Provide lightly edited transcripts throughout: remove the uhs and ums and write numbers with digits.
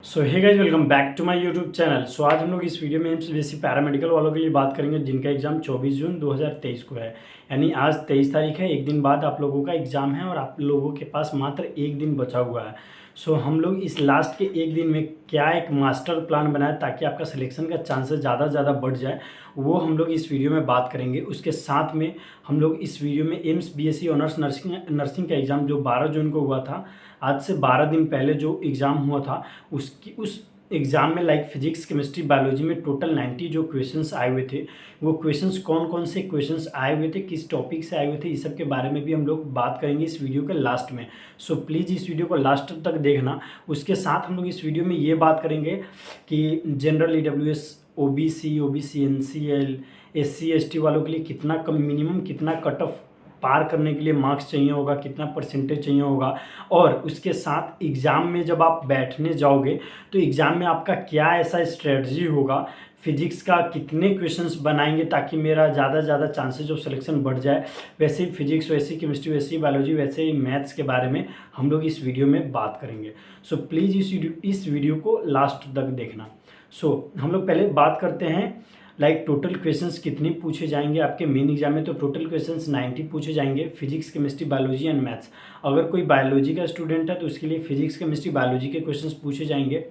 So hey guys, welcome back to my YouTube channel. So आज हम लोग इस वीडियो में एम्स बीएससी पैरामेडिकल वालों के लिए बात करेंगे जिनका एग्जाम 24 जून 2023 को है। यानी आज 23 तारीख है, एक दिन बाद आप लोगों का एग्जाम है और आप लोगों के पास मात्र एक दिन बचा हुआ है। सो हम लोग इस लास्ट के एक दिन में क्या एक मास्टर प्लान बनाए ताकि आपका सिलेक्शन का चांसेस ज़्यादा से ज़्यादा बढ़ जाए, वो हम लोग इस वीडियो में बात करेंगे। उसके साथ में हम लोग इस वीडियो में एम्स बीएससी ऑनर्स नर्सिंग का एग्ज़ाम जो 12 जून को हुआ था, आज से 12 दिन पहले जो एग्ज़ाम हुआ था, उस एग्ज़ाम में लाइक फिजिक्स केमिस्ट्री बायोलॉजी में टोटल 90 जो क्वेश्चंस आए हुए थे, वो क्वेश्चंस कौन कौन से क्वेश्चंस आए हुए थे, किस टॉपिक से आए हुए थे, इस सब के बारे में भी हम लोग बात करेंगे इस वीडियो के लास्ट में। सो प्लीज़ इस वीडियो को लास्ट तक देखना। उसके साथ हम लोग इस वीडियो में ये बात करेंगे कि general EWS, OBC, NCL, SC ST वालों के लिए कितना कम मिनिमम कितना कट ऑफ पार करने के लिए मार्क्स चाहिए होगा, कितना परसेंटेज चाहिए होगा, और उसके साथ एग्ज़ाम में जब आप बैठने जाओगे तो एग्ज़ाम में आपका क्या ऐसा स्ट्रेटजी होगा, फिजिक्स का कितने क्वेश्चंस बनाएंगे ताकि मेरा ज़्यादा से ज़्यादा चांसेज ऑफ सिलेक्शन बढ़ जाए। वैसे ही फिजिक्स, वैसे ही केमिस्ट्री, वैसे ही बायोलॉजी, वैसे ही मैथ्स के बारे में हम लोग इस वीडियो में बात करेंगे। सो प्लीज़ इस वीडियो को लास्ट तक देखना। सो हम लोग पहले बात करते हैं लाइक टोटल क्वेश्चंस कितने पूछे जाएंगे आपके मेन एग्जाम में। तो टोटल क्वेश्चंस 90 पूछे जाएंगे, physics chemistry biology and maths. अगर कोई बायोलॉजी का स्टूडेंट है तो उसके लिए फिजिक्स केमिस्ट्री बायोलॉजी के क्वेश्चंस पूछे जाएंगे।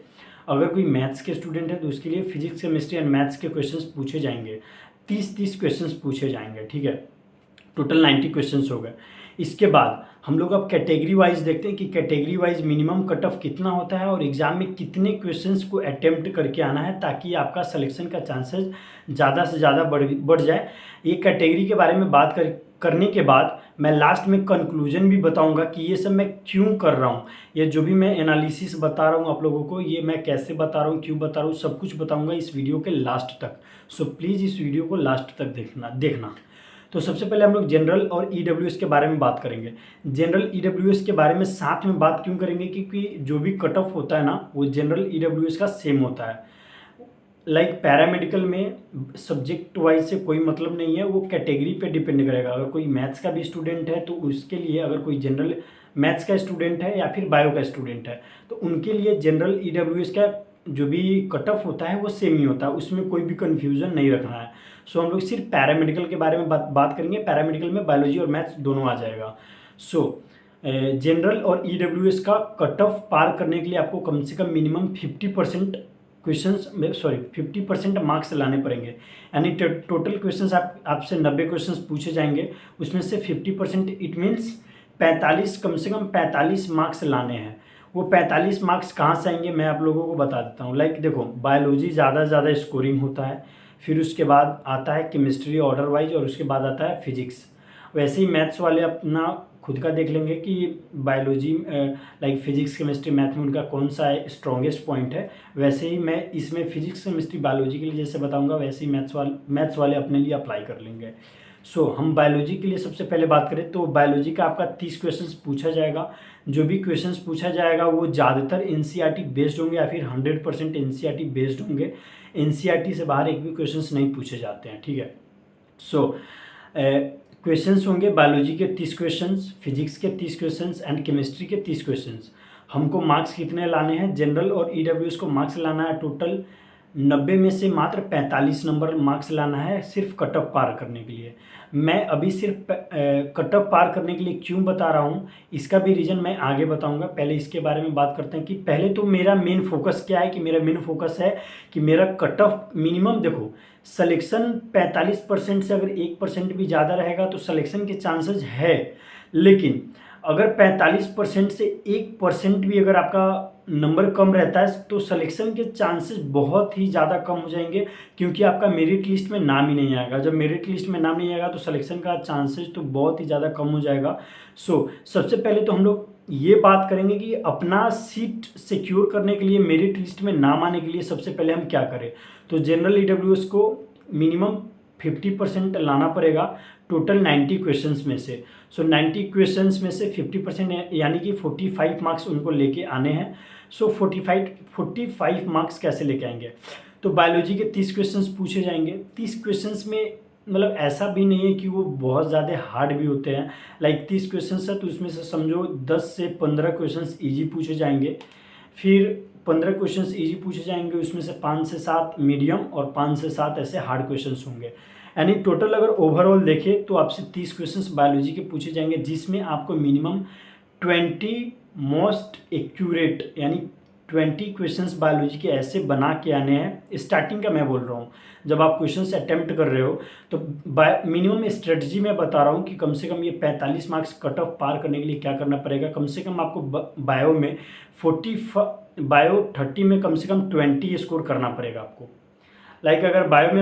अगर कोई मैथ्स के स्टूडेंट है तो उसके लिए फिजिक्स केमिस्ट्री एंड मैथ्स के क्वेश्चंस पूछे जाएंगे। 30 क्वेश्चंस पूछे जाएंगे, ठीक है। टोटल 90 क्वेश्चंस हो गए। इसके बाद हम लोग अब कैटेगरी वाइज देखते हैं कि category wise minimum cut off कितना होता है और एग्ज़ाम में कितने क्वेश्चंस को अटेम्प्ट करके आना है ताकि आपका सिलेक्शन का चांसेस ज़्यादा से ज़्यादा बढ़ जाए। ये कैटेगरी के बारे में बात करने के बाद मैं लास्ट में कंक्लूजन भी बताऊंगा कि ये सब मैं क्यों कर रहा हूँ, ये जो भी मैं एनालिसिस बता रहा हूँ आप लोगों को, ये मैं कैसे बता रहा हूँ, क्यों बता रहा हूँ, सब कुछ बताऊँगा इस वीडियो के लास्ट तक। सो प्लीज़ इस वीडियो को लास्ट तक देखना। तो सबसे पहले हम लोग जनरल और ईडब्ल्यूएस के बारे में बात करेंगे। जनरल ईडब्ल्यूएस के बारे में साथ में बात क्यों करेंगे, क्योंकि जो भी कट ऑफ होता है ना, वो जनरल ईडब्ल्यूएस का सेम होता है। लाइक पैरामेडिकल में सब्जेक्ट वाइज से कोई मतलब नहीं है, वो कैटेगरी पे डिपेंड करेगा। अगर कोई मैथ्स का भी स्टूडेंट है तो उसके लिए, अगर कोई जनरल मैथ्स का स्टूडेंट है या फिर बायो का स्टूडेंट है तो उनके लिए जनरल ईडब्ल्यूएस का जो भी कट ऑफ होता है वो सेम ही होता है, उसमें कोई भी कन्फ्यूज़न नहीं रखना है। सो हम लोग सिर्फ पैरामेडिकल के बारे में बात करेंगे। पैरामेडिकल में बायोलॉजी और मैथ्स दोनों आ जाएगा। सो जनरल और ईडब्ल्यूएस का कट ऑफ पार करने के लिए आपको कम से कम मिनिमम 50% 50% मार्क्स लाने पड़ेंगे। यानी टोटल क्वेश्चंस आपसे 90 क्वेश्चंस पूछे जाएंगे, उसमें से 50% इट मीन्स 45, कम से कम 45 मार्क्स लाने हैं। वो 45 मार्क्स कहाँ से आएंगे मैं आप लोगों को बता देता हूँ। लाइक देखो, बायोलॉजी ज़्यादा से ज़्यादा स्कोरिंग होता है, फिर उसके बाद आता है केमिस्ट्री ऑर्डर वाइज, और उसके बाद आता है फिजिक्स। वैसे ही मैथ्स वाले अपना खुद का देख लेंगे कि biology like physics chemistry math में उनका कौन सा स्ट्रॉन्गेस्ट पॉइंट है। वैसे ही मैं इसमें फिजिक्स केमिस्ट्री बायोलॉजी के लिए जैसे बताऊंगा, वैसे ही मैथ्स वाले अपने लिए अप्लाई कर लेंगे। सो हम बायोलॉजी के लिए सबसे पहले बात करें तो बायोलॉजी का आपका 30 क्वेश्चंस पूछा जाएगा। जो भी क्वेश्चंस पूछा जाएगा वो ज़्यादातर एनसीईआरटी बेस्ड होंगे या फिर 100% एनसीईआरटी बेस्ड होंगे। एनसीईआरटी से बाहर एक भी क्वेश्चंस नहीं पूछे जाते हैं, ठीक है। सो क्वेश्चंस होंगे बायोलॉजी के 30 क्वेश्चंस, फिजिक्स के 30 क्वेश्चंस एंड केमिस्ट्री के 30 क्वेश्चंस। हमको मार्क्स कितने लाने हैं, जनरल और ईडब्ल्यूएस को मार्क्स लाना है टोटल 90 में से मात्र 45 नंबर मार्क्स लाना है सिर्फ कट ऑफ पार करने के लिए। मैं अभी सिर्फ कट ऑफ पार करने के लिए क्यों बता रहा हूँ, इसका भी रीज़न मैं आगे बताऊँगा। पहले इसके बारे में बात करते हैं कि पहले तो मेरा मेन फोकस क्या है, कि मेरा मेन फोकस है कि मेरा कट ऑफ मिनिमम, देखो सिलेक्शन 45% से अगर 1% भी ज़्यादा रहेगा तो सिलेक्शन के चांसेस है, लेकिन अगर 45% से 1% भी अगर आपका नंबर कम रहता है तो सिलेक्शन के चांसेस बहुत ही ज़्यादा कम हो जाएंगे, क्योंकि आपका मेरिट लिस्ट में नाम ही नहीं आएगा। जब मेरिट लिस्ट में नाम नहीं आएगा तो सिलेक्शन का चांसेस तो बहुत ही ज़्यादा कम हो जाएगा। सो सबसे पहले तो हम लोग ये बात करेंगे कि अपना सीट सिक्योर करने के लिए, मेरिट लिस्ट में नाम आने के लिए सबसे पहले हम क्या करें। तो जनरल ईडब्ल्यूएस को मिनिमम 50% लाना पड़ेगा टोटल 90 क्वेश्चंस में से। सो 90 क्वेश्चंस में से 50% यानी कि 45 मार्क्स उनको लेके आने हैं। सो 45 मार्क्स कैसे लेके आएंगे, तो बायोलॉजी के 30 क्वेश्चंस पूछे जाएंगे। 30 क्वेश्चंस में मतलब ऐसा भी नहीं है कि वो बहुत ज़्यादा हार्ड भी होते हैं। लाइक 30 क्वेश्चंस है तो उसमें से समझो 10 से 15 क्वेश्चंस ईजी पूछे जाएंगे। फिर 15 क्वेश्चंस इजी पूछे जाएंगे, उसमें से 5 से 7 मीडियम और 5 से 7 ऐसे हार्ड क्वेश्चंस होंगे। यानी टोटल अगर ओवरऑल देखें तो आपसे 30 क्वेश्चंस बायोलॉजी के पूछे जाएंगे, जिसमें आपको मिनिमम 20 मोस्ट एक्यूरेट यानी 20 क्वेश्चंस बायोलॉजी के ऐसे बना के आने हैं। स्टार्टिंग का मैं बोल रहा हूँ, जब आप क्वेश्चंस अटेम्प्ट कर रहे हो तो मिनिमम स्ट्रेटजी मैं बता रहा हूँ कि कम से कम ये 45 मार्क्स कट ऑफ पार करने के लिए क्या करना पड़ेगा। कम से कम आपको बायो में 30 में कम से कम 20 स्कोर करना पड़ेगा आपको। लाइक अगर बायो में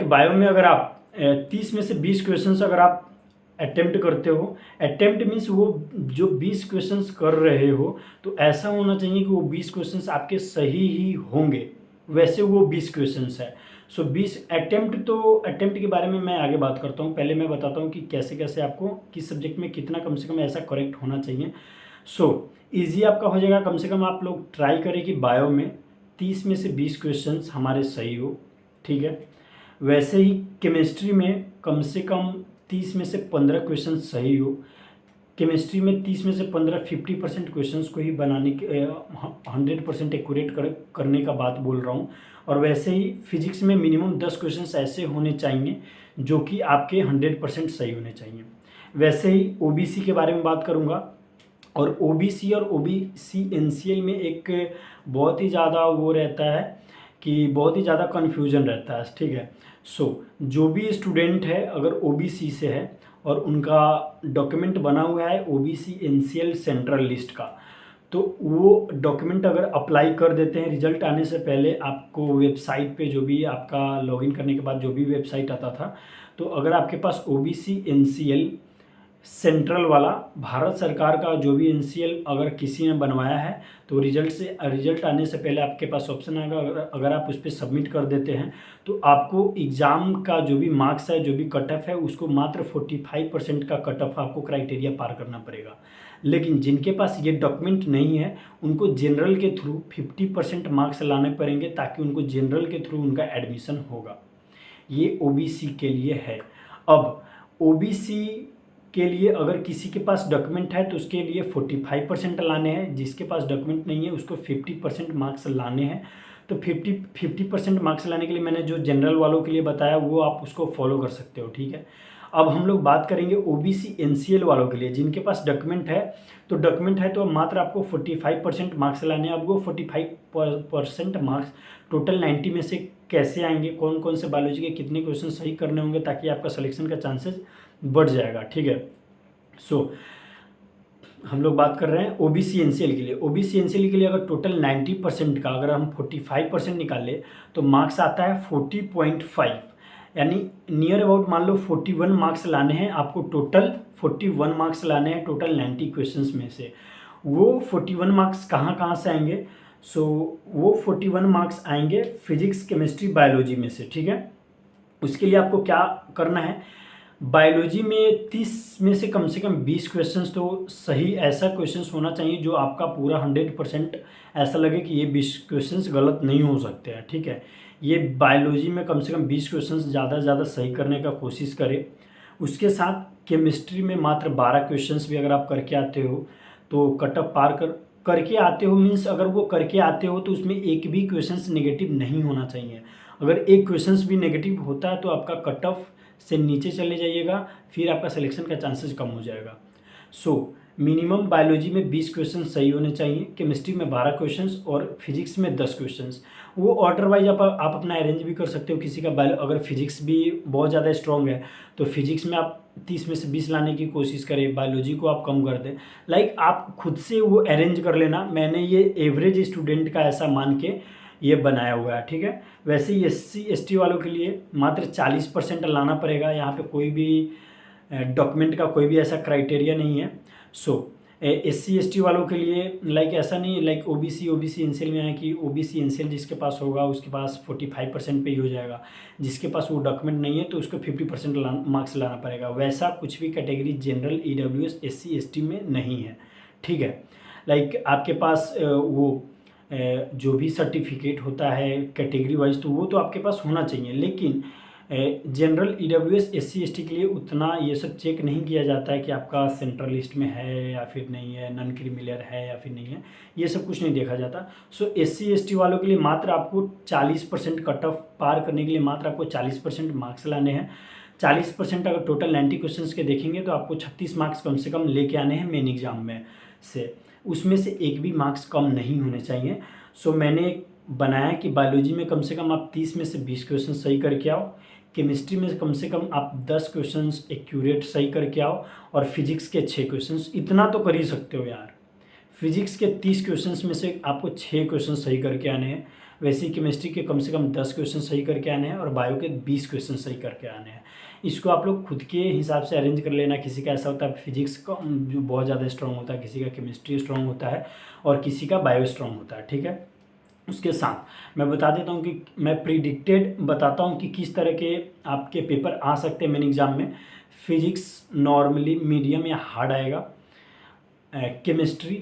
बायो में अगर आप 30 में से 20 क्वेश्चंस अगर आप अटेम्प्ट करते हो, अटेम्प्ट मीन्स वो जो 20 क्वेश्चंस कर रहे हो तो ऐसा होना चाहिए कि वो 20 क्वेश्चंस आपके सही ही होंगे, वैसे वो 20 क्वेश्चंस है। सो 20 अटेम्प्ट, तो अटेम्प्ट के बारे में मैं आगे बात करता हूँ। पहले मैं बताता हूँ कि कैसे कैसे आपको किस सब्जेक्ट में कितना कम से कम ऐसा करेक्ट होना चाहिए। सो ईजी आपका हो जाएगा। कम से कम आप लोग ट्राई करें कि बायो में 30 में से 20 क्वेश्चंस हमारे सही हो, ठीक है। वैसे ही केमिस्ट्री में कम से कम 30 में से 15 क्वेश्चन सही हो। केमिस्ट्री में 30 में से 15 50% क्वेश्चंस को ही बनाने के 100% एक्यूरेट करने का बात बोल रहा हूँ। और वैसे ही फिजिक्स में मिनिमम 10 क्वेश्चंस ऐसे होने चाहिए जो कि आपके 100% सही होने चाहिए। वैसे ही ओबीसी के बारे में बात करूँगा, और ओबीसी और ओबीसी एनसीएल में एक बहुत ही ज़्यादा वो रहता है कि बहुत ही ज़्यादा कन्फ्यूजन रहता है, ठीक है। सो जो भी स्टूडेंट है अगर ओबीसी से है और उनका डॉक्यूमेंट बना हुआ है ओबीसी एनसीएल सेंट्रल लिस्ट का, तो वो डॉक्यूमेंट अगर अप्लाई कर देते हैं रिजल्ट आने से पहले, आपको वेबसाइट पे जो भी आपका लॉगिन करने के बाद जो भी वेबसाइट आता था, तो अगर आपके पास ओबीसी एनसीएल सेंट्रल वाला भारत सरकार का जो भी एनसीएल अगर किसी ने बनवाया है तो रिजल्ट आने से पहले आपके पास ऑप्शन आएगा। अगर आप उस पर सबमिट कर देते हैं तो आपको एग्ज़ाम का जो भी मार्क्स है, जो भी कट ऑफ है, उसको मात्र 45% का कट ऑफ आपको क्राइटेरिया पार करना पड़ेगा। लेकिन जिनके पास ये डॉक्यूमेंट नहीं है उनको जनरल के थ्रू 50% मार्क्स लाने पड़ेंगे, ताकि उनको जनरल के थ्रू उनका एडमिशन होगा। ये ओबीसी के लिए है। अब ओबीसी के लिए अगर किसी के पास डॉक्यूमेंट है तो उसके लिए 45% लाने हैं, जिसके पास डॉक्यूमेंट नहीं है उसको 50% मार्क्स लाने हैं। तो 50% मार्क्स लाने के लिए मैंने जो जनरल वालों के लिए बताया वो आप उसको फॉलो कर सकते हो, ठीक है। अब हम लोग बात करेंगे ओबीसी एनसीएल वालों के लिए, जिनके पास डॉक्यूमेंट है। तो डॉक्यूमेंट है तो मात्र आपको 45% मार्क्स लाने हैं। अब वो 45% मार्क्स टोटल 90 में से कैसे आएंगे, कौन कौन से बायोलॉजी के कितने क्वेश्चन सही करने होंगे ताकि आपका सिलेक्शन का चांसेस बढ़ जाएगा, ठीक है। सो हम लोग बात कर रहे हैं ओबीसी एनसीएल के लिए। ओबीसी एनसीएल के लिए अगर टोटल 90% का अगर हम 45% निकालें तो मार्क्स आता है 40.5, यानी नियर अबाउट मान लो 41 मार्क्स लाने हैं आपको। टोटल 41 मार्क्स लाने हैं टोटल 90 क्वेश्चंस में से। वो 41 मार्क्स कहाँ कहाँ से आएंगे? सो वो 41 मार्क्स आएंगे फिजिक्स केमिस्ट्री बायोलॉजी में से, ठीक है। उसके लिए आपको क्या करना है, बायोलॉजी में 30 में से कम 20 क्वेश्चंस तो सही ऐसा क्वेश्चंस होना चाहिए जो आपका पूरा 100% ऐसा लगे कि ये 20 क्वेश्चंस गलत नहीं हो सकते हैं, ठीक है। ये बायोलॉजी में कम से कम 20 क्वेश्चंस ज़्यादा से ज़्यादा सही करने का कोशिश करें। उसके साथ केमिस्ट्री में मात्र 12 क्वेश्चंस भी अगर आप करके आते हो तो कट ऑफ पार करके आते हो, मीन्स अगर वो करके आते हो तो उसमें एक भी क्वेश्चंस नेगेटिव नहीं होना चाहिए। अगर एक क्वेश्चंस भी नेगेटिव होता है तो आपका कट ऑफ से नीचे चले जाइएगा, फिर आपका सिलेक्शन का चांसेस कम हो जाएगा। सो मिनिमम बायोलॉजी में 20 क्वेश्चन सही होने चाहिए, केमिस्ट्री में 12 क्वेश्चंस और फिजिक्स में 10 क्वेश्चंस। वो ऑर्डर वाइज आप अपना अरेंज भी कर सकते हो। किसी का अगर फिजिक्स भी बहुत ज़्यादा स्ट्रॉन्ग है तो फिजिक्स में आप 30 में से 20 लाने की कोशिश करें, बायोलॉजी को आप कम कर दें। लाइक आप खुद से वो अरेंज कर लेना। मैंने ये एवरेज स्टूडेंट का ऐसा मान के ये बनाया हुआ है, ठीक है। वैसे ही SC ST वालों के लिए मात्र 40% लाना पड़ेगा। यहाँ पे कोई भी डॉक्यूमेंट का कोई भी ऐसा क्राइटेरिया नहीं है। सो SC ST वालों के लिए लाइक ऐसा नहीं, लाइक ओबीसी एनसीएल में है कि ओबीसी एनसीएल जिसके पास होगा उसके पास 45% पे ही हो जाएगा। जिसके पास वो डॉक्यूमेंट नहीं है तो उसको 50% मार्क्स लाना पड़ेगा। वैसा कुछ भी category general EWS SC ST में नहीं है, ठीक है। लाइक आपके पास वो जो भी सर्टिफिकेट होता है कैटेगरी वाइज तो वो तो आपके पास होना चाहिए, लेकिन जनरल ईडब्ल्यूएस SC ST के लिए उतना ये सब चेक नहीं किया जाता है कि आपका सेंट्रल लिस्ट में है या फिर नहीं है, नॉन क्रीमिलियर है या फिर नहीं है, ये सब कुछ नहीं देखा जाता। सो SC ST वालों के लिए मात्र आपको 40% कट ऑफ पार करने के लिए मात्र आपको 40% मार्क्स लाने हैं। 40% अगर टोटल 90 क्वेश्चंस के देखेंगे तो आपको 36 मार्क्स कम से कम लेके आने हैं मेन एग्जाम में से, उसमें से एक भी मार्क्स कम नहीं होने चाहिए। सो मैंने बनाया कि बायोलॉजी में कम से कम आप 30 में से 20 क्वेश्चन सही करके आओ, केमिस्ट्री में कम से कम आप 10 क्वेश्चंस एक्यूरेट सही करके आओ, और फिजिक्स के 6 क्वेश्चंस, इतना तो कर ही सकते हो यार। फिजिक्स के 30 क्वेश्चंस में से आपको 6 क्वेश्चन सही करके आने हैं, वैसे ही केमिस्ट्री के कम से कम 10 क्वेश्चन सही करके आने हैं, और बायो के 20 क्वेश्चन सही करके आने हैं। इसको आप लोग खुद के हिसाब से अरेंज कर लेना। किसी का ऐसा होता है फिजिक्स का जो बहुत ज़्यादा स्ट्रॉन्ग होता है, किसी का केमिस्ट्री स्ट्रॉन्ग होता है, और किसी का बायो स्ट्रॉन्ग होता है, ठीक है। उसके साथ मैं बता देता हूँ कि मैं प्रिडिक्टेड बताता हूँ कि किस तरह के आपके पेपर आ सकते हैं मेन एग्जाम में। फिजिक्स नॉर्मली मीडियम या हार्ड आएगा, केमिस्ट्री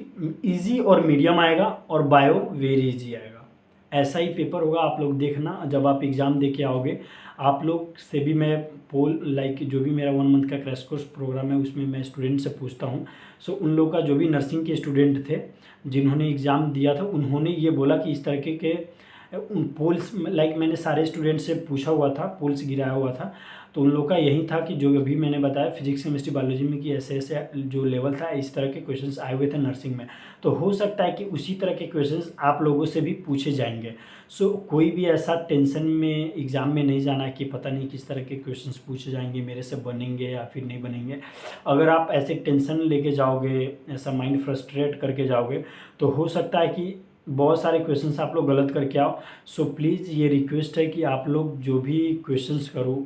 इजी और मीडियम आएगा, और बायो वेरी इजी आएगा। ऐसा ही पेपर होगा, आप लोग देखना जब आप एग्ज़ाम दे के आओगे। आप लोग से भी मैं पोल जो भी मेरा 1 मंथ का क्रैश कोर्स प्रोग्राम है उसमें मैं स्टूडेंट से पूछता हूँ। सो उन लोगों का जो भी नर्सिंग के स्टूडेंट थे जिन्होंने एग्ज़ाम दिया था, उन्होंने ये बोला कि इस तरीके के उन पोल्स मैंने सारे स्टूडेंट से पूछा हुआ था, पोल्स गिराया हुआ था, तो उन लोगों का यही था कि जो अभी मैंने बताया फिजिक्स केमिस्ट्री बायोलॉजी में कि ऐसे ऐसे जो लेवल था इस तरह के क्वेश्चंस आए हुए थे नर्सिंग में। तो हो सकता है कि उसी तरह के क्वेश्चंस आप लोगों से भी पूछे जाएंगे। सो कोई भी ऐसा टेंशन में एग्ज़ाम में नहीं जाना कि पता नहीं किस तरह के क्वेश्चंस पूछे जाएंगे, मेरे से बनेंगे या फिर नहीं बनेंगे। अगर आप ऐसे टेंशन लेके जाओगे, ऐसा माइंड फ्रस्ट्रेट करके जाओगे, तो हो सकता है कि बहुत सारे क्वेश्चंस आप लोग गलत करके आओ। सो प्लीज़ ये रिक्वेस्ट है कि आप लोग जो भी क्वेश्चंस करो,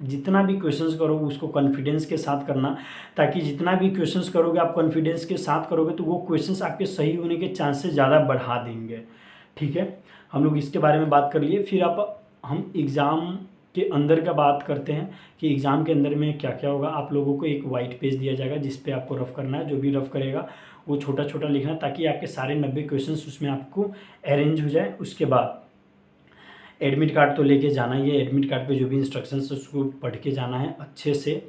जितना भी क्वेश्चंस करो उसको कॉन्फिडेंस के साथ करना, ताकि जितना भी क्वेश्चंस करोगे आप कॉन्फिडेंस के साथ करोगे तो वो क्वेश्चंस आपके सही होने के चांसेस ज़्यादा बढ़ा देंगे, ठीक है। हम लोग इसके बारे में बात कर लिए। फिर हम एग्ज़ाम के अंदर का बात करते हैं कि एग्ज़ाम के अंदर में क्या क्या होगा। आप लोगों को एक वाइट पेज दिया जाएगा जिस पे आपको रफ़ करना है, जो भी रफ़ करेगा वो छोटा छोटा लिखना, ताकि आपके सारे 90 क्वेश्चंस उसमें आपको अरेंज हो जाए। उसके बाद एडमिट कार्ड तो लेके जाना ही है, एडमिट कार्ड पे जो भी इंस्ट्रक्शंस है उसको पढ़ के जाना है अच्छे से।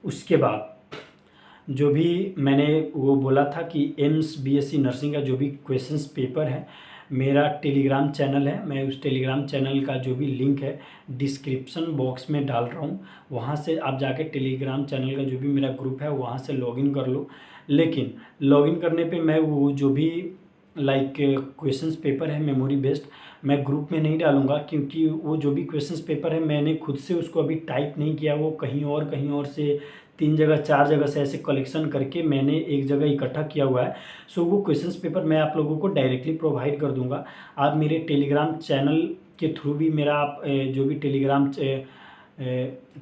उसके बाद जो भी मैंने वो बोला था कि एम्स BSc नर्सिंग का जो भी क्वेश्चंस पेपर है, मेरा टेलीग्राम चैनल है, मैं उस टेलीग्राम चैनल का जो भी लिंक है डिस्क्रिप्शन बॉक्स में डाल रहा हूँ। वहाँ से आप जाके टेलीग्राम चैनल का जो भी मेरा ग्रुप है वहाँ से लॉगिन कर लो। लेकिन लॉगिन करने पे मैं वो जो भी क्वेश्चंस पेपर है मेमोरी बेस्ड मैं ग्रुप में नहीं डालूंगा, क्योंकि वो जो भी क्वेश्चंस पेपर है मैंने खुद से उसको अभी टाइप नहीं किया, वो कहीं और से 3 जगह 4 जगह से ऐसे कलेक्शन करके मैंने एक जगह इकट्ठा किया हुआ है। सो वो क्वेश्चंस पेपर मैं आप लोगों को डायरेक्टली प्रोवाइड कर दूंगा। आप मेरे टेलीग्राम चैनल के थ्रू भी मेरा आप जो भी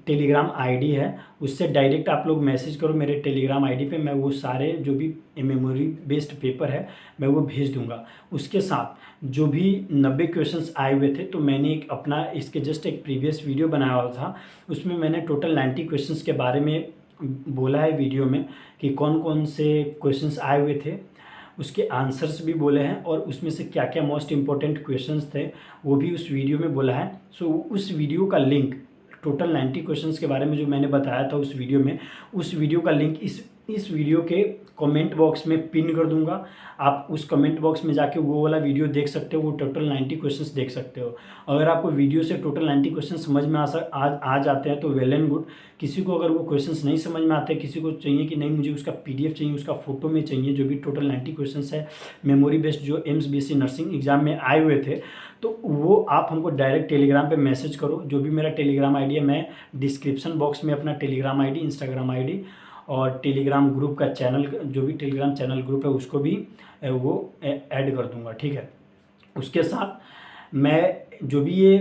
टेलीग्राम आईडी है उससे डायरेक्ट आप लोग मैसेज करो मेरे टेलीग्राम आईडी पे, मैं वो सारे जो भी मेमोरी बेस्ड पेपर है मैं वो भेज दूंगा। उसके साथ जो भी 90 क्वेश्चंस आए हुए थे, तो मैंने एक अपना इसके जस्ट एक प्रीवियस वीडियो बनाया हुआ था, उसमें मैंने टोटल 90 क्वेश्चंस के बारे में बोला है वीडियो में कि कौन कौन से क्वेश्चंस आए हुए थे, उसके आंसर्स भी बोले हैं, और उसमें से क्या क्या मोस्ट इम्पोर्टेंट क्वेश्चंस थे वो भी उस वीडियो में बोला है। सो उस वीडियो का लिंक टोटल 90 क्वेश्चंस के बारे में जो मैंने बताया था उस वीडियो में, उस वीडियो का लिंक इस वीडियो के कमेंट बॉक्स में पिन कर दूंगा। आप उस कमेंट बॉक्स में जाके वो वाला वीडियो देख सकते हो, वो टोटल 90 क्वेश्चंस देख सकते हो। अगर आपको वीडियो से टोटल 90 क्वेश्चन समझ में आ जाते हैं तो वेल एंड गुड। किसी को अगर वो क्वेश्चंस नहीं समझ में आते, किसी को चाहिए कि नहीं मुझे उसका PDF चाहिए, उसका फोटो में चाहिए, जो भी टोटल 90 क्वेश्चंस है मेमोरी बेस्ड जो एम्स BSc नर्सिंग एग्जाम में आए हुए थे, तो वो आप हमको डायरेक्ट टेलीग्राम पे मैसेज करो। जो भी मेरा टेलीग्राम आईडी है मैं डिस्क्रिप्शन बॉक्स में अपना टेलीग्राम आईडी, इंस्टाग्राम आईडी और टेलीग्राम ग्रुप का चैनल, जो भी टेलीग्राम चैनल ग्रुप है उसको भी वो ऐड कर दूंगा, ठीक है। उसके साथ मैं जो भी ये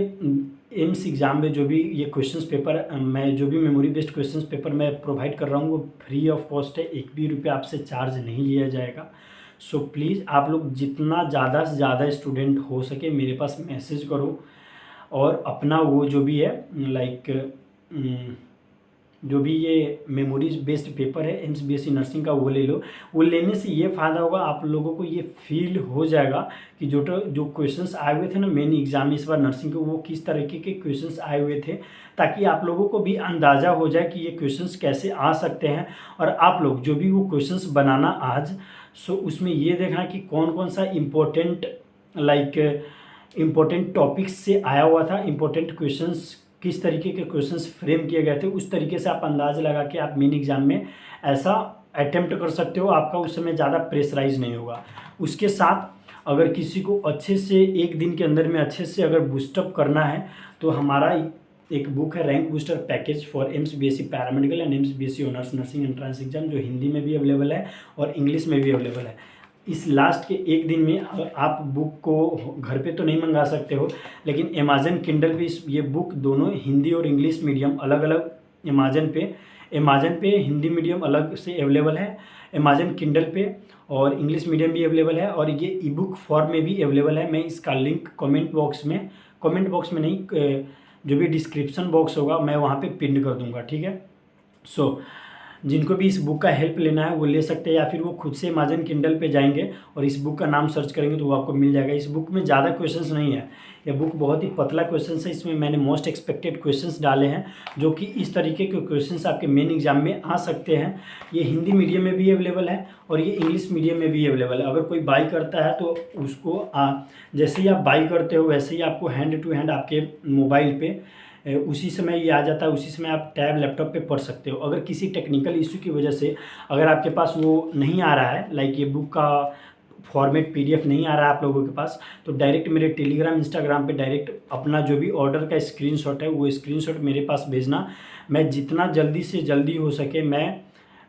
एम्स एग्ज़ाम में जो भी ये क्वेश्चंस पेपर मैं जो भी मेमोरी बेस्ड क्वेश्चंस पेपर मैं प्रोवाइड कर रहा हूँ वो फ्री ऑफ कॉस्ट है, एक भी रुपया आपसे चार्ज नहीं लिया जाएगा। सो प्लीज़ आप लोग जितना ज़्यादा से ज़्यादा स्टूडेंट हो सके मेरे पास मैसेज करो, और अपना वो जो भी है जो भी ये मेमोरीज बेस्ड पेपर है एमसीबीएसई नर्सिंग का वो ले लो। वो लेने से ये फ़ायदा होगा, आप लोगों को ये फील हो जाएगा कि जो क्वेश्चंस आए हुए थे ना मेन एग्जाम में इस बार नर्सिंग के, वो किस तरीके के क्वेश्चंस आए हुए थे, ताकि आप लोगों को भी अंदाज़ा हो जाए कि ये क्वेश्चंस कैसे आ सकते हैं। और आप लोग जो भी वो क्वेश्चंस बनाना आज, सो उसमें ये देखना कि कौन कौन सा इम्पोर्टेंट टॉपिक्स से आया हुआ था, इम्पोर्टेंट क्वेश्चंस किस तरीके के क्वेश्चंस फ्रेम किए गए थे, उस तरीके से आप अंदाज़ लगा के आप मेन एग्जाम में ऐसा अटेम्प्ट कर सकते हो। आपका उस समय ज़्यादा प्रेशराइज नहीं होगा। उसके साथ अगर किसी को अच्छे से एक दिन के अंदर में अच्छे से अगर बूस्टअप करना है तो हमारा एक बुक है rank booster package for MCBSE paramedical and MCBSE honours nursing entrance exam, जो हिंदी में भी अवेलेबल है और इंग्लिश में भी अवेलेबल है। इस लास्ट के एक दिन में आप बुक को घर पे तो नहीं मंगा सकते हो, लेकिन अमेजन किंडल पे ये बुक दोनों हिंदी और इंग्लिश मीडियम अलग अलग अमेजन पे हिंदी मीडियम अलग से अवेलेबल है, अमेजन किंडल पे और इंग्लिश मीडियम भी अवेलेबल है, और ये ई बुक फॉर्म में भी अवेलेबल है। मैं इसका लिंक कमेंट बॉक्स में नहीं, जो भी डिस्क्रिप्शन बॉक्स होगा मैं वहाँ पे पिन कर दूँगा, ठीक है। सो जिनको भी इस बुक का हेल्प लेना है वो ले सकते हैं, या फिर वो खुद से अमेजन किंडल पे जाएंगे और इस बुक का नाम सर्च करेंगे तो वो आपको मिल जाएगा। इस बुक में ज़्यादा क्वेश्चंस नहीं है, यह बुक बहुत ही पतला क्वेश्चंस है। इसमें मैंने मोस्ट एक्सपेक्टेड क्वेश्चंस डाले हैं, जो कि इस तरीके के क्वेश्चंस आपके मेन एग्जाम में आ सकते हैं। ये हिंदी मीडियम में भी अवेलेबल है और ये इंग्लिश मीडियम में भी अवेलेबल है। अगर कोई बाई करता है तो उसको जैसे ही आप बाई करते हो वैसे ही आपको हैंड टू हैंड आपके मोबाइल पे उसी समय ये आ जाता है, उसी समय आप टैब लैपटॉप पे पढ़ सकते हो। अगर किसी टेक्निकल इशू की वजह से अगर आपके पास वो नहीं आ रहा है, लाइक ये बुक का फॉर्मेट पीडीएफ नहीं आ रहा है आप लोगों के पास, तो डायरेक्ट मेरे टेलीग्राम इंस्टाग्राम पे डायरेक्ट अपना जो भी ऑर्डर का स्क्रीनशॉट है वो स्क्रीनशॉट मेरे पास भेजना। मैं जितना जल्दी से जल्दी हो सके मैं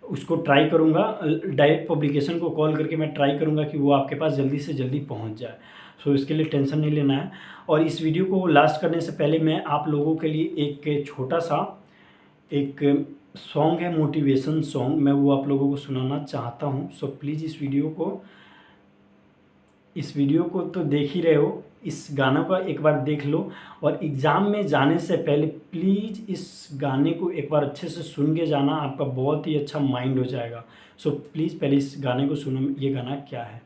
उसको ट्राई करूँगा, डायरेक्ट पब्लिकेशन को कॉल करके मैं ट्राई करूँगा कि वो आपके पास जल्दी से जल्दी पहुँच जाए। सो इसके लिए टेंशन नहीं लेना है। और इस वीडियो को लास्ट करने से पहले मैं आप लोगों के लिए एक छोटा सा एक सॉन्ग है, मोटिवेशन सॉन्ग, मैं वो आप लोगों को सुनाना चाहता हूँ। सो प्लीज़ इस वीडियो को तो देख ही रहे हो, इस गाना का एक बार देख लो, और एग्ज़ाम में जाने से पहले प्लीज़ इस गाने को एक बार अच्छे से सुन के जाना, आपका बहुत ही अच्छा माइंड हो जाएगा। सो प्लीज़ पहले इस गाने को सुनो। ये गाना क्या है?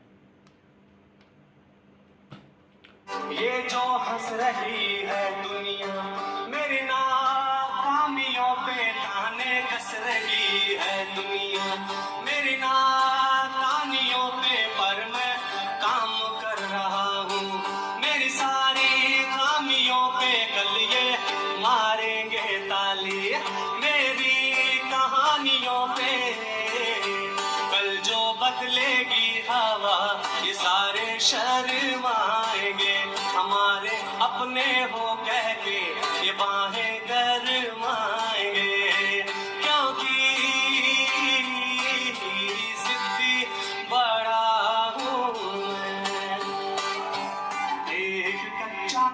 ये जो हंस रही है दुनिया मेरी नाकामियों पे ताने कस रही है दुनिया मेरी नाकामियों पे, पर मैं काम कर रहा हूँ। मेरी सारी खामियों पे कल ये मारेंगे ताली, मेरी कहानियों पे कल जो बदलेगी हवा ये सारे शर्माएंगे, हमारे अपने हो कह के ये बाहें गरमाएंगे, क्योंकि जिद्दी बड़ा हूँ मैं, एक कच्चा।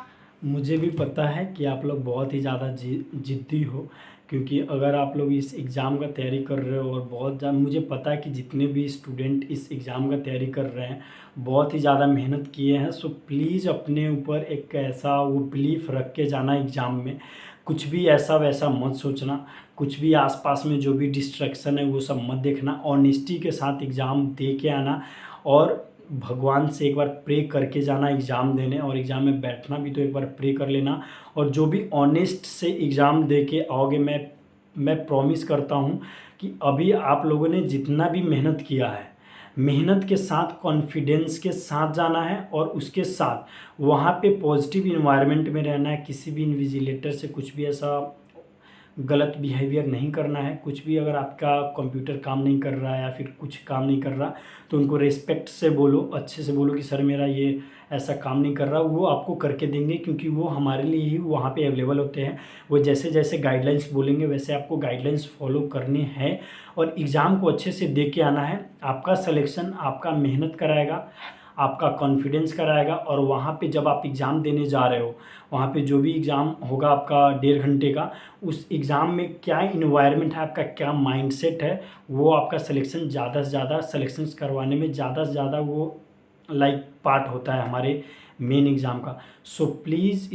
मुझे भी पता है कि आप लोग बहुत ही ज़्यादा जिद्दी हो, क्योंकि अगर आप लोग इस एग्ज़ाम का तैयारी कर रहे हो और बहुत ज़्यादा, मुझे पता है कि जितने भी स्टूडेंट इस एग्ज़ाम का तैयारी कर रहे हैं बहुत ही ज़्यादा मेहनत किए हैं। सो प्लीज़ अपने ऊपर एक ऐसा वो बिलीफ रख के जाना एग्ज़ाम में, कुछ भी ऐसा वैसा मत सोचना, कुछ भी आसपास में जो भी डिस्ट्रैक्शन है वो सब मत देखना, ऑनेस्टी के साथ एग्ज़ाम दे के आना, और भगवान से एक बार प्रे करके जाना एग्ज़ाम देने, और एग्ज़ाम में बैठना भी तो एक बार प्रे कर लेना। और जो भी ऑनेस्ट से एग्ज़ाम दे के आओगे, मैं प्रॉमिस करता हूँ कि अभी आप लोगों ने जितना भी मेहनत किया है, मेहनत के साथ कॉन्फिडेंस के साथ जाना है, और उसके साथ वहाँ पे पॉजिटिव इन्वायरमेंट में रहना है। किसी भी इन्विजिलेटर से कुछ भी ऐसा गलत बिहेवियर नहीं करना है। कुछ भी अगर आपका कंप्यूटर काम नहीं कर रहा है या फिर कुछ काम नहीं कर रहा, तो उनको रिस्पेक्ट से बोलो, अच्छे से बोलो कि सर मेरा ये ऐसा काम नहीं कर रहा। वो आपको करके देंगे, क्योंकि वो हमारे लिए ही वहाँ पे अवेलेबल होते हैं। वो जैसे जैसे गाइडलाइंस बोलेंगे वैसे आपको गाइडलाइंस फॉलो करने हैं, और एग्ज़ाम को अच्छे से दे के आना है। आपका सिलेक्शन आपका मेहनत कराएगा, आपका कॉन्फिडेंस कराएगा। और वहाँ पे जब आप एग्ज़ाम देने जा रहे हो, वहाँ पे जो भी एग्ज़ाम होगा आपका 1.5 घंटे का, उस एग्ज़ाम में क्या इन्वायरमेंट है, आपका क्या माइंडसेट है, वो आपका सिलेक्शन ज़्यादा से ज़्यादा सिलेक्शंस करवाने में ज़्यादा से ज़्यादा वो लाइक पार्ट होता है हमारे मेन एग्ज़ाम का। सो प्लीज़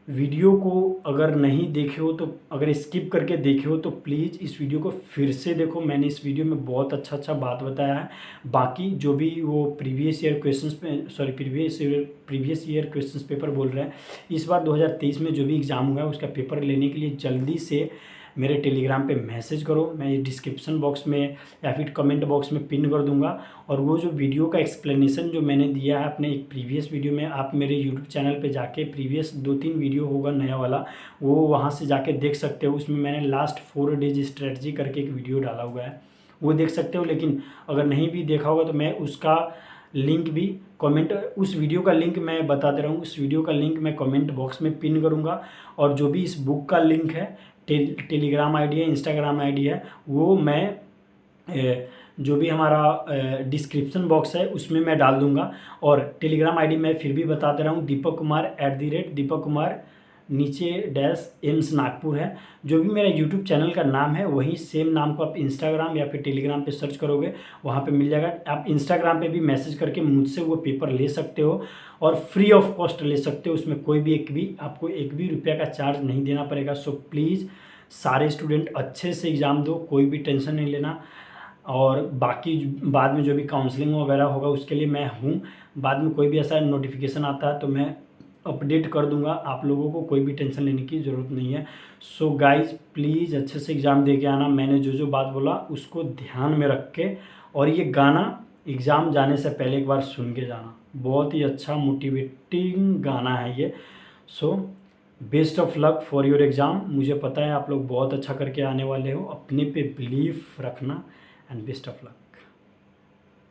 वीडियो को अगर नहीं देखे हो तो, अगर स्किप करके देखे हो तो प्लीज़ इस वीडियो को फिर से देखो। मैंने इस वीडियो में बहुत अच्छा बात बताया है। बाकी जो भी वो प्रीवियस ईयर क्वेश्चंस पे, sorry previous year questions paper बोल रहे हैं, इस बार 2023 में जो भी एग्ज़ाम हुआ है उसका पेपर लेने के लिए जल्दी से मेरे टेलीग्राम पे मैसेज करो। मैं ये डिस्क्रिप्शन बॉक्स में या फिर कमेंट बॉक्स में पिन कर दूंगा। और वो जो वीडियो का एक्सप्लेनेशन जो मैंने दिया है अपने एक प्रीवियस वीडियो में, आप मेरे यूट्यूब चैनल पे जाके प्रीवियस 2-3 वीडियो होगा नया वाला, वो वहाँ से जाके देख सकते हो। उसमें मैंने लास्ट 4 डेज स्ट्रेटजी करके एक वीडियो डाला हुआ है, वो देख सकते हो। लेकिन अगर नहीं भी देखा होगा तो मैं उसका लिंक भी उस वीडियो का लिंक मैं बता दे रहा हूँ, उस वीडियो का लिंक मैं कमेंट बॉक्स में पिन करूँगा। और जो भी इस बुक का लिंक है, टेलीग्राम आईडी है, इंस्टाग्राम आईडी है, वो मैं जो भी हमारा डिस्क्रिप्शन बॉक्स है उसमें मैं डाल दूंगा। और टेलीग्राम आईडी मैं फिर भी बता दे रहा हूँ, दीपक कुमार @दीपक कुमार नीचे -एम्स नागपुर है। जो भी मेरा यूट्यूब चैनल का नाम है वही सेम नाम को आप इंस्टाग्राम या फिर टेलीग्राम पे सर्च करोगे, वहाँ पे मिल जाएगा। आप इंस्टाग्राम पे भी मैसेज करके मुझसे वो पेपर ले सकते हो और फ्री ऑफ कॉस्ट ले सकते हो। उसमें कोई भी आपको एक भी रुपया का चार्ज नहीं देना पड़ेगा। सो प्लीज़ सारे स्टूडेंट अच्छे से एग्ज़ाम दो, कोई भी टेंशन नहीं लेना। और बाकी बाद में जो भी काउंसलिंग वगैरह होगा उसके लिए मैं हूँ। बाद में कोई भी ऐसा नोटिफिकेशन आता है तो मैं अपडेट कर दूंगा, आप लोगों को कोई भी टेंशन लेने की ज़रूरत नहीं है। सो गाइज प्लीज़ अच्छे से एग्ज़ाम दे के आना। मैंने जो बात बोला उसको ध्यान में रख के, और ये गाना एग्ज़ाम जाने से पहले एक बार सुन के जाना, बहुत ही अच्छा मोटिवेटिंग गाना है ये। So best of luck for your exam. मुझे पता है आप लोग बहुत अच्छा करके आने वाले हो, अपने पे बिलीफ रखना एंड बेस्ट ऑफ लक।